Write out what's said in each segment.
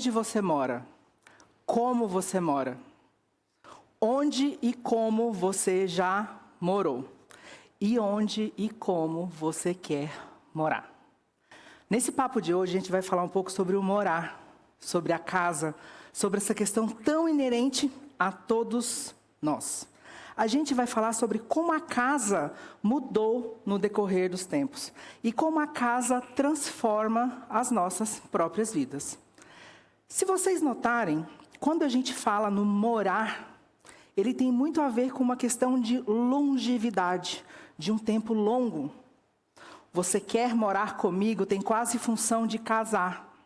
Onde você mora? Como você mora? Onde e como você já morou? E onde e como você quer morar? Nesse papo de hoje, a gente vai falar um pouco sobre o morar, sobre a casa, sobre essa questão tão inerente a todos nós. A gente vai falar sobre como a casa mudou no decorrer dos tempos e como a casa transforma as nossas próprias vidas. Se vocês notarem, quando a gente fala no morar, ele tem muito a ver com uma questão de longevidade, de um tempo longo. Você quer morar comigo tem quase função de casar.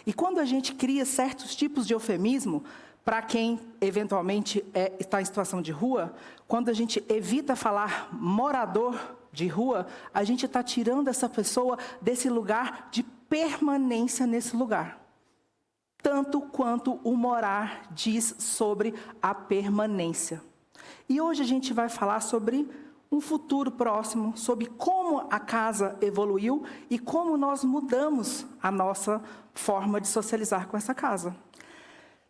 E quando a gente cria certos tipos de eufemismo, para quem eventualmente está em situação de rua, quando a gente evita falar morador de rua, a gente está tirando essa pessoa desse lugar de permanência nesse lugar. Tanto quanto o morar diz sobre a permanência. E hoje a gente vai falar sobre um futuro próximo, sobre como a casa evoluiu e como nós mudamos a nossa forma de socializar com essa casa.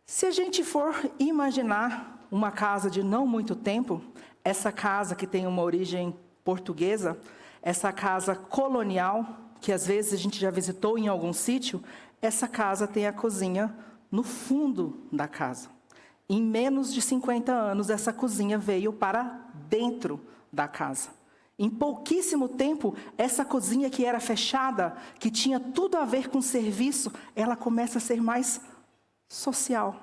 Se a gente for imaginar uma casa de não muito tempo, essa casa que tem uma origem portuguesa, essa casa colonial, que às vezes a gente já visitou em algum sítio, essa casa tem a cozinha no fundo da casa. Em menos de 50 anos, essa cozinha veio para dentro da casa. Em pouquíssimo tempo, essa cozinha que era fechada, que tinha tudo a ver com serviço, ela começa a ser mais social.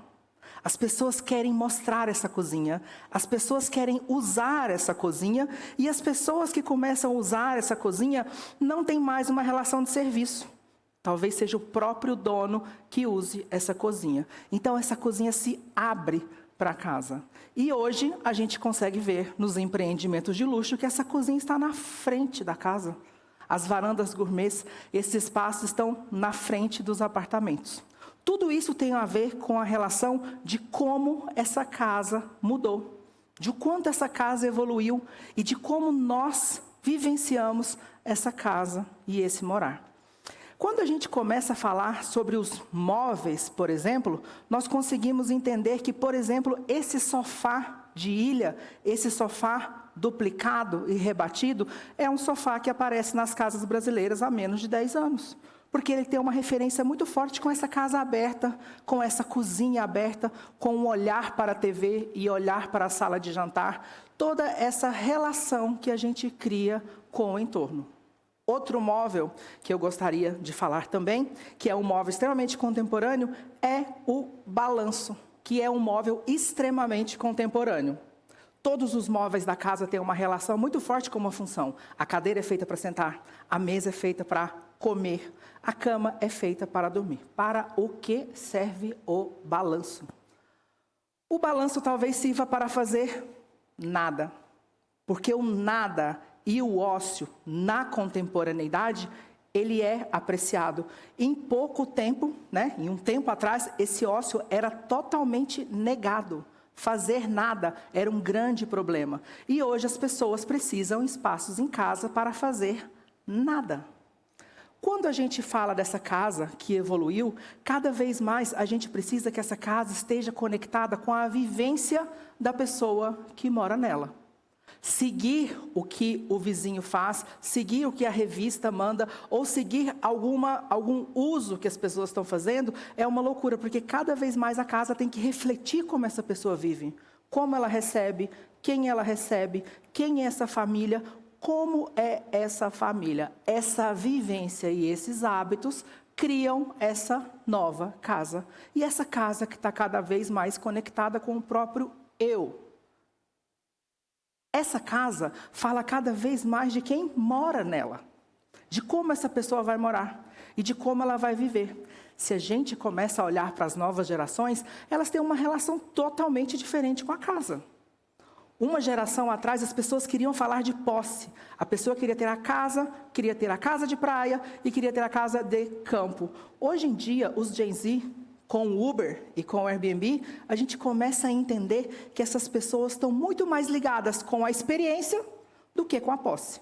As pessoas querem mostrar essa cozinha, as pessoas querem usar essa cozinha, e as pessoas que começam a usar essa cozinha não têm mais uma relação de serviço. Talvez seja o próprio dono que use essa cozinha. Então essa cozinha se abre para casa. E hoje a gente consegue ver nos empreendimentos de luxo que essa cozinha está na frente da casa. As varandas gourmets, esses espaços estão na frente dos apartamentos. Tudo isso tem a ver com a relação de como essa casa mudou, de quanto essa casa evoluiu e de como nós vivenciamos essa casa e esse morar. Quando a gente começa a falar sobre os móveis, por exemplo, nós conseguimos entender que, por exemplo, esse sofá de ilha, esse sofá duplicado e rebatido, é um sofá que aparece nas casas brasileiras há menos de 10 anos. Porque ele tem uma referência muito forte com essa casa aberta, com essa cozinha aberta, com um olhar para a TV e olhar para a sala de jantar. Toda essa relação que a gente cria com o entorno. Outro móvel que eu gostaria de falar também, que é um móvel extremamente contemporâneo, é o balanço, que é um móvel extremamente contemporâneo. Todos os móveis da casa têm uma relação muito forte com uma função. A cadeira é feita para sentar, a mesa é feita para comer, a cama é feita para dormir. Para o que serve o balanço? O balanço talvez sirva para fazer nada, porque o nada e o ócio na contemporaneidade, ele é apreciado. Em pouco tempo, em um tempo atrás, esse ócio era totalmente negado. Fazer nada era um grande problema. E hoje as pessoas precisam de espaços em casa para fazer nada. Quando a gente fala dessa casa que evoluiu, cada vez mais a gente precisa que essa casa esteja conectada com a vivência da pessoa que mora nela. Seguir o que o vizinho faz, seguir o que a revista manda, ou seguir algum uso que as pessoas estão fazendo, é uma loucura, porque cada vez mais a casa tem que refletir como essa pessoa vive, como ela recebe, quem é essa família, como é essa família. Essa vivência e esses hábitos criam essa nova casa. E essa casa que está cada vez mais conectada com o próprio eu. Essa casa fala cada vez mais de quem mora nela, de como essa pessoa vai morar e de como ela vai viver. Se a gente começa a olhar para as novas gerações, elas têm uma relação totalmente diferente com a casa. Uma geração atrás, as pessoas queriam falar de posse. A pessoa queria ter a casa de praia e queria ter a casa de campo. Hoje em dia, os Gen Z, com o Uber e com o Airbnb, a gente começa a entender que essas pessoas estão muito mais ligadas com a experiência do que com a posse.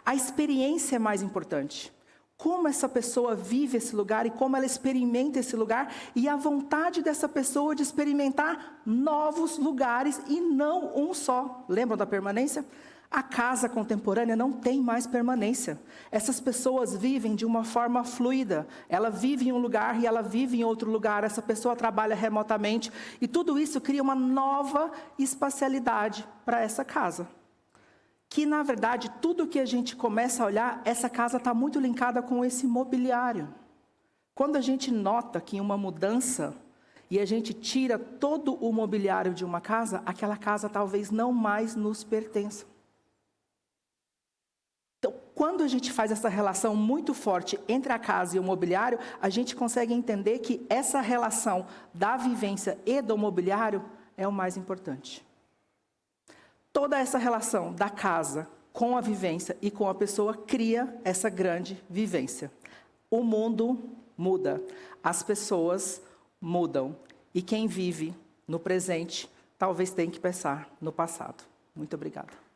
A experiência é mais importante. como essa pessoa vive esse lugar e como ela experimenta esse lugar, e a vontade dessa pessoa de experimentar novos lugares e não um só. Lembram da permanência? A casa contemporânea não tem mais permanência. Essas pessoas vivem de uma forma fluida. Ela vive em um lugar e ela vive em outro lugar. Essa pessoa trabalha remotamente. E tudo isso cria uma nova espacialidade para essa casa. Que, na verdade, tudo que a gente começa a olhar, essa casa está muito linkada com esse mobiliário. Quando a gente nota que uma mudança e a gente tira todo o mobiliário de uma casa, aquela casa talvez não mais nos pertença. Então, quando a gente faz essa relação muito forte entre a casa e o mobiliário, a gente consegue entender que essa relação da vivência e do mobiliário é o mais importante. Toda essa relação da casa com a vivência e com a pessoa cria essa grande vivência. O mundo muda, as pessoas mudam. E quem vive no presente talvez tenha que pensar no passado. Muito obrigada.